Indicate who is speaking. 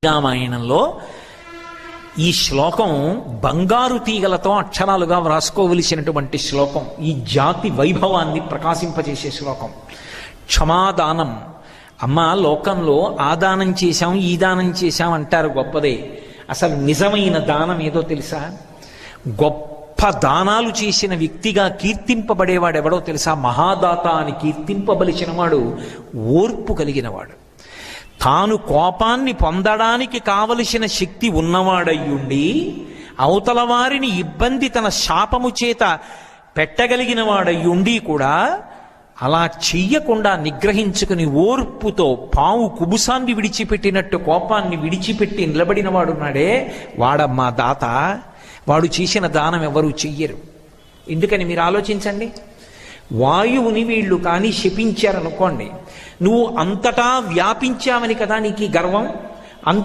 Speaker 1: రామాయణంలో ఈ శ్లోకం బంగారు తీగలతో అక్షరాలుగా వ్రాసుకోవలసినటువంటి శ్లోకం. ఈ జాతి వైభవాన్ని ప్రకాశింపజేసే శ్లోకం. క్షమాదానం. అమ్మ, లోకంలో ఆ దానం చేశాం ఈ దానం చేశాం అంటారు, గొప్పదే. అసలు నిజమైన దానం ఏదో తెలుసా? గొప్ప దానాలు చేసిన వ్యక్తిగా కీర్తింపబడేవాడు ఎవడో తెలుసా? మహాదాత అని కీర్తింపబలిచిన వాడు ఓర్పు కలిగినవాడు. తాను కోపాన్ని పొందడానికి కావలసిన శక్తి ఉన్నవాడయ్యుండి అవతల వారిని ఇబ్బంది తన శాపము చేత పెట్టగలిగిన వాడయ్యుండి కూడా అలా చెయ్యకుండా నిగ్రహించుకుని ఓర్పుతో పావు కుబుసాన్ని విడిచిపెట్టినట్టు కోపాన్ని విడిచిపెట్టి నిలబడిన వాడున్నాడే, వాడమ్మా దాత. వాడు చేసిన దానం ఎవరు చెయ్యరు. ఎందుకని మీరు ఆలోచించండి. వాయువుని వీళ్ళు కానీ శపించారనుకోండి, నువ్వు అంతటా వ్యాపించావని కదా నీకు గర్వం.